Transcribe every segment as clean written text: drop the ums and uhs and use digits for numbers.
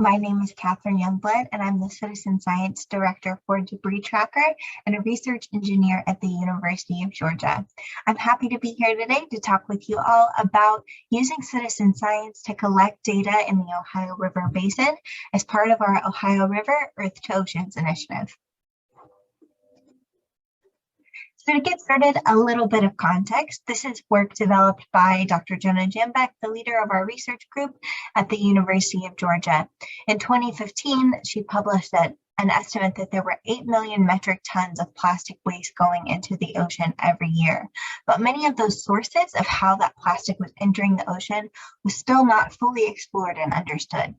My name is Catherine Youngblood, and I'm the Citizen Science Director for Debris Tracker and a research engineer at the University of Georgia. I'm happy to be here today to talk with you all about using citizen science to collect data in the Ohio River Basin as part of our Ohio River Earth to Oceans initiative. So to get started, a little bit of context. This is work developed by Dr. Jonah Jambeck, the leader of our research group at the University of Georgia. In 2015, she published an estimate that there were 8 million metric tons of plastic waste going into the ocean every year. But many of those sources of how that plastic was entering the ocean was still not fully explored and understood.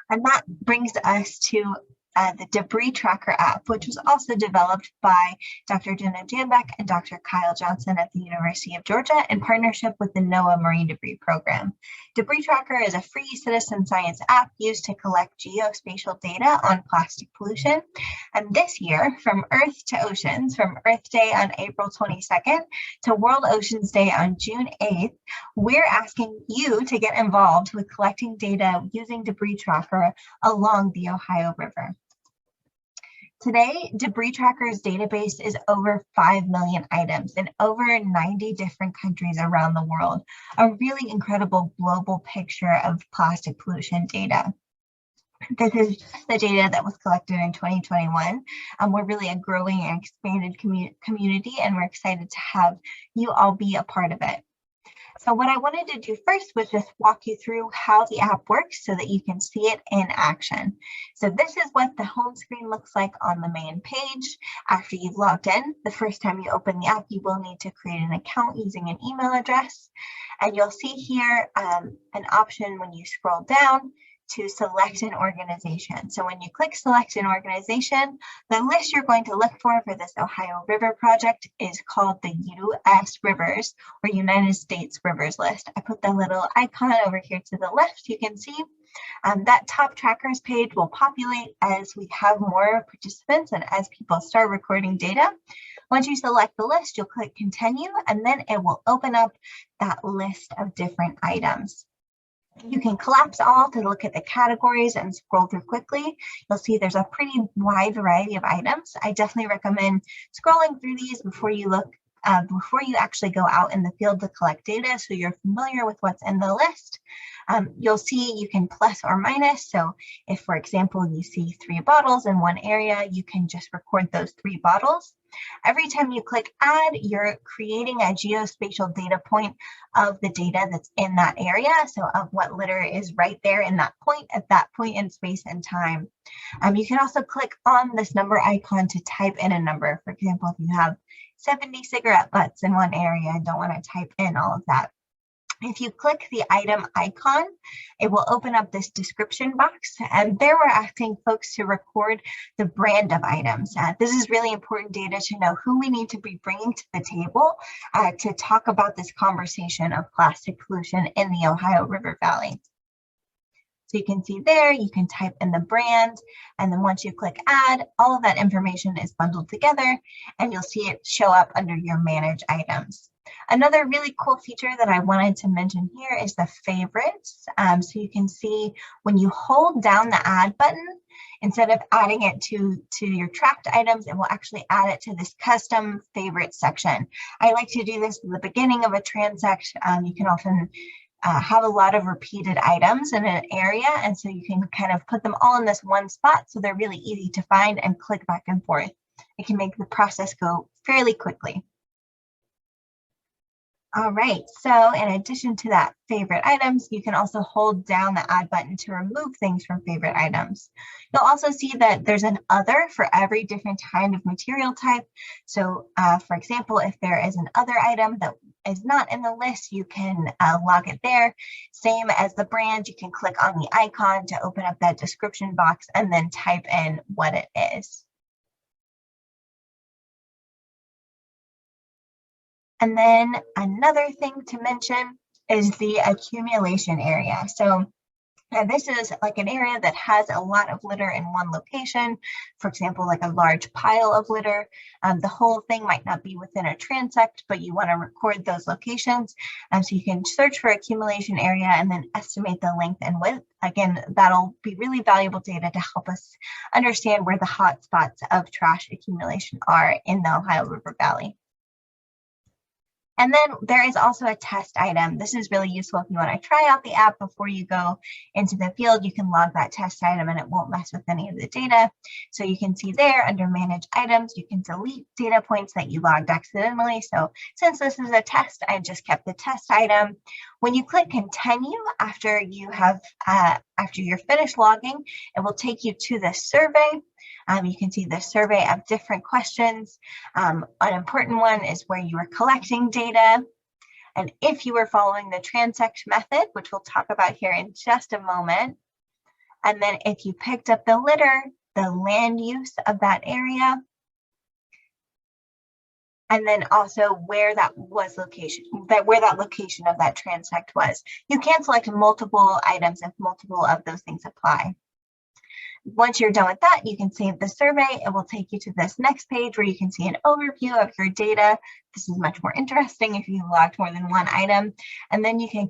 And that brings us to the Debris Tracker app, which was also developed by Dr. Jonah Jambeck and Dr. Kyle Johnson at the University of Georgia in partnership with the NOAA Marine Debris Program. Debris Tracker is a free citizen science app used to collect geospatial data on plastic pollution. And this year, from Earth to Oceans, from Earth Day on April 22nd to World Oceans Day on June 8th, we're asking you to get involved with collecting data using Debris Tracker along the Ohio River. Today, Debris Tracker's database is over 5 million items in over 90 different countries around the world, a really incredible global picture of plastic pollution data. This is just the data that was collected in 2021. We're really a growing and expanded community, and we're excited to have you all be a part of it. So what I wanted to do first was just walk you through how the app works so that you can see it in action. So this is what the home screen looks like on the main page. After you've logged in, the first time you open the app, you will need to create an account using an email address. And you'll see here an option when you scroll down to select an organization. So when you click select an organization, the list you're going to look for this Ohio River project is called the U.S. Rivers or United States Rivers list. I put the little icon over here to the left. You can see that top trackers page will populate as we have more participants and as people start recording data. Once you select the list, you'll click continue, and then it will open up that list of different items. You can collapse all to look at the categories and scroll through quickly. You'll see there's a pretty wide variety of items. I definitely recommend scrolling through these before you actually go out in the field to collect data, so you're familiar with what's in the list. You'll see you can plus or minus. So if, for example, you see 3 bottles in one area, you can just record those 3 bottles. Every time you click add, you're creating a geospatial data point of the data that's in that area. So of what litter is right there in that point at that point in space and time. You can also click on this number icon to type in a number. For example, if you have 70 cigarette butts in one area and don't want to type in all of that. If you click the item icon, it will open up this description box, and there we're asking folks to record the brand of items. This is really important data to know who we need to be bringing to the table to talk about this conversation of plastic pollution in the Ohio River Valley. So you can see there, you can type in the brand, and then once you click add, all of that information is bundled together, and you'll see it show up under your manage items. Another really cool feature that I wanted to mention here is the favorites. So you can see when you hold down the add button, instead of adding it to your tracked items, it will actually add it to this custom favorite section. I like to do this at the beginning of a transact. You can often have a lot of repeated items in an area, and so you can kind of put them all in this one spot so they're really easy to find and click back and forth. It can make the process go fairly quickly. All right, so in addition to that favorite items, you can also hold down the add button to remove things from favorite items. You'll also see that there's an other for every different kind of material type. So for example, if there is an other item that is not in the list, you can log it there. Same as the brand, you can click on the icon to open up that description box and then type in what it is. And then another thing to mention is the accumulation area. So And this is like an area that has a lot of litter in one location, for example, like a large pile of litter. The whole thing might not be within a transect, but you want to record those locations. So you can search for accumulation area and then estimate the length and width. Again, that'll be really valuable data to help us understand where the hot spots of trash accumulation are in the Ohio River Valley. And then there is also a test item. This is really useful if you want to try out the app before you go into the field. You can log that test item and it won't mess with any of the data. So you can see there under manage items, you can delete data points that you logged accidentally. So since this is a test, I just kept the test item. When you click continue after you have after you're finished logging, it will take you to the survey. You can see the survey of different questions. An important one is where you are collecting data. And if you were following the transect method, which we'll talk about here in just a moment. And then if you picked up the litter, the land use of that area. And then also where that was location, where that location of that transect was. You can select multiple items if multiple of those things apply. Once you're done with that, you can save the survey. It will take you to this next page where you can see an overview of your data. This is much more interesting if you logged more than one item. And then you can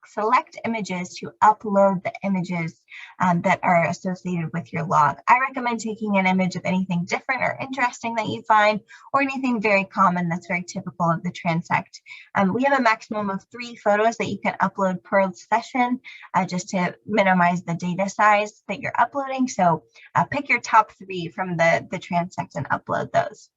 select images to upload the images that are associated with your log. I recommend taking an image of anything different or interesting that you find, or anything very common that's very typical of the transect. We have a maximum of 3 photos that you can upload per session, just to minimize the data size that you're uploading. So pick your top 3 from the transect and upload those.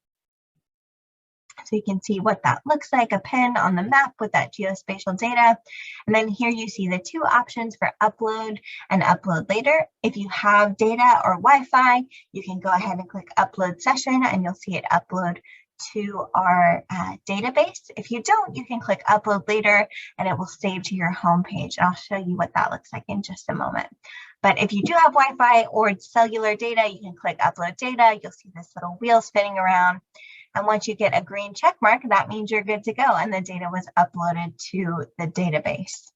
So you can see what that looks like, a pin on the map with that geospatial data. And then here you see the 2 options for upload and upload later. If you have data or Wi-Fi, you can go ahead and click upload session and you'll see it upload to our database. If you don't, you can click upload later and it will save to your home page. And I'll show you what that looks like in just a moment. But if you do have Wi-Fi or cellular data, you can click upload data. You'll see this little wheel spinning around. And once you get a green check mark, that means you're good to go and the data was uploaded to the database.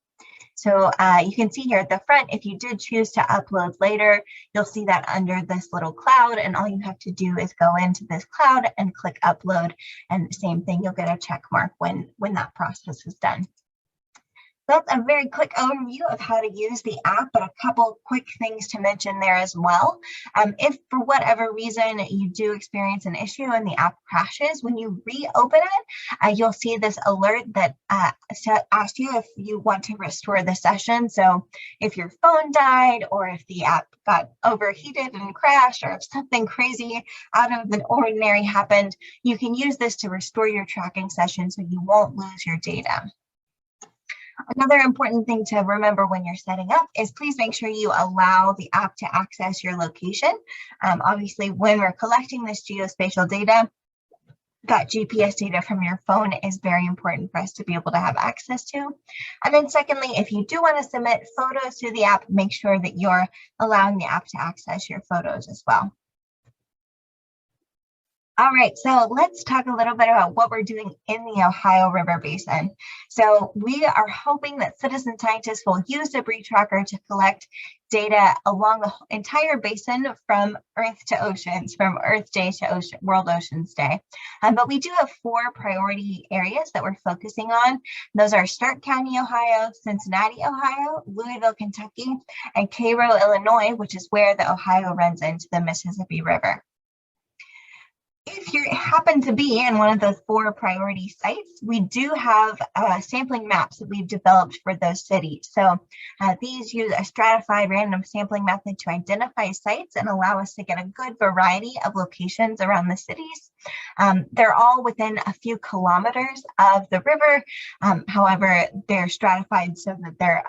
So you can see here at the front, if you did choose to upload later, you'll see that under this little cloud, and all you have to do is go into this cloud and click upload, and the same thing, you'll get a check mark when that process is done. That's a very quick overview of how to use the app, but a couple quick things to mention there as well. If for whatever reason you do experience an issue and the app crashes, when you reopen it, you'll see this alert that asks you if you want to restore the session. So if your phone died, or if the app got overheated and crashed, or if something crazy out of the ordinary happened, you can use this to restore your tracking session so you won't lose your data. Another important thing to remember when you're setting up is please make sure you allow the app to access your location. Obviously, when we're collecting this geospatial data, that GPS data from your phone is very important for us to be able to have access to. And then secondly, if you do want to submit photos to the app, make sure that you're allowing the app to access your photos as well. All right, so let's talk a little bit about what we're doing in the Ohio River Basin. So we are hoping that citizen scientists will use the Bree Tracker to collect data along the entire basin from Earth to oceans, from Earth Day to World Oceans Day. But we do have 4 priority areas that we're focusing on. Those are Stark County, Ohio, Cincinnati, Ohio, Louisville, Kentucky, and Cairo, Illinois, which is where the Ohio runs into the Mississippi River. If you happen to be in one of those 4 priority sites, we do have sampling maps that we've developed for those cities. So these use a stratified random sampling method to identify sites and allow us to get a good variety of locations around the cities. They're all within a few kilometers of the river. However, they're stratified so that they're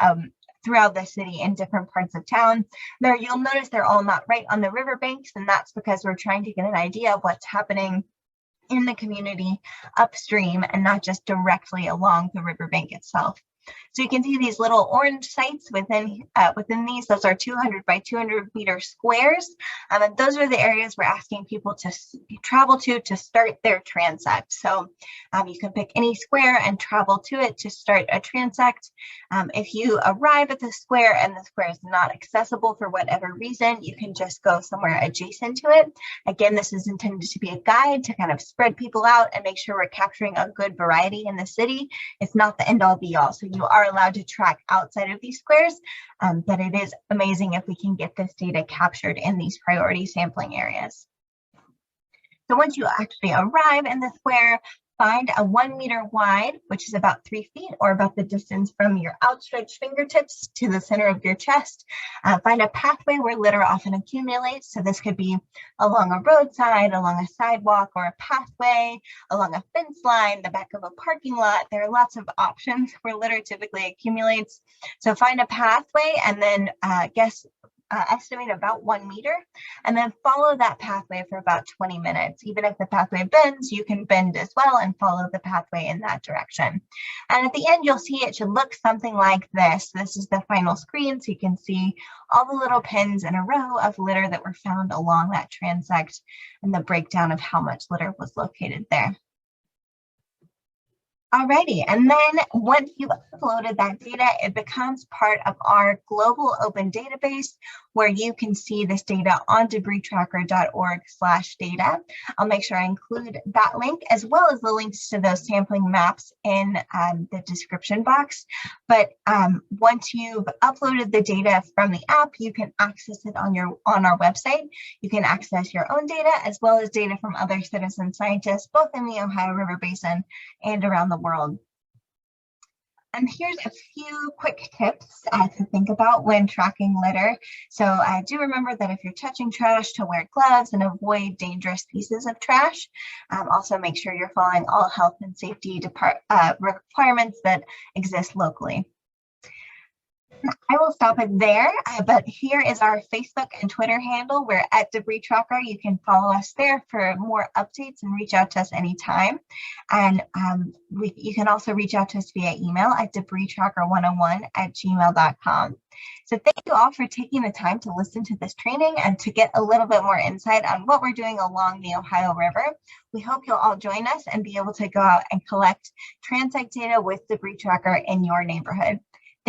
throughout the city in different parts of town. There, you'll notice they're all not right on the riverbanks, and that's because we're trying to get an idea of what's happening in the community upstream and not just directly along the riverbank itself. So you can see these little orange sites within these. Those are 200 by 200 meter squares. And those are the areas we're asking people to travel to start their transect. So you can pick any square and travel to it to start a transect. If you arrive at the square and the square is not accessible for whatever reason, you can just go somewhere adjacent to it. Again, this is intended to be a guide to kind of spread people out and make sure we're capturing a good variety in the city. It's not the end all be all. So you are allowed to track outside of these squares, but it is amazing if we can get this data captured in these priority sampling areas. So once you actually arrive in the square, find a 1 meter wide, which is about 3 feet or about the distance from your outstretched fingertips to the center of your chest. Find a pathway where litter often accumulates. So this could be along a roadside, along a sidewalk or a pathway, along a fence line, the back of a parking lot. There are lots of options where litter typically accumulates. So find a pathway and then estimate about 1 meter, and then follow that pathway for about 20 minutes. Even if the pathway bends, you can bend as well and follow the pathway in that direction. And at the end, you'll see it should look something like this. This is the final screen, so you can see all the little pins in a row of litter that were found along that transect and the breakdown of how much litter was located there. Alrighty, and then once you've uploaded that data, it becomes part of our global open database where you can see this data on debristracker.org/data. I'll make sure I include that link as well as the links to those sampling maps in the description box. But once you've uploaded the data from the app, you can access it on our website. You can access your own data as well as data from other citizen scientists, both in the Ohio River Basin and around the world. And here's a few quick tips to think about when tracking litter. So do remember that if you're touching trash, to wear gloves and avoid dangerous pieces of trash. Also make sure you're following all health and safety requirements that exist locally. I will stop it there, but here is our Facebook and Twitter handle. We're at Debris Tracker. You can follow us there for more updates and reach out to us anytime. And you can also reach out to us via email at debristracker101@gmail.com. So thank you all for taking the time to listen to this training and to get a little bit more insight on what we're doing along the Ohio River. We hope you'll all join us and be able to go out and collect transect data with Debris Tracker in your neighborhood.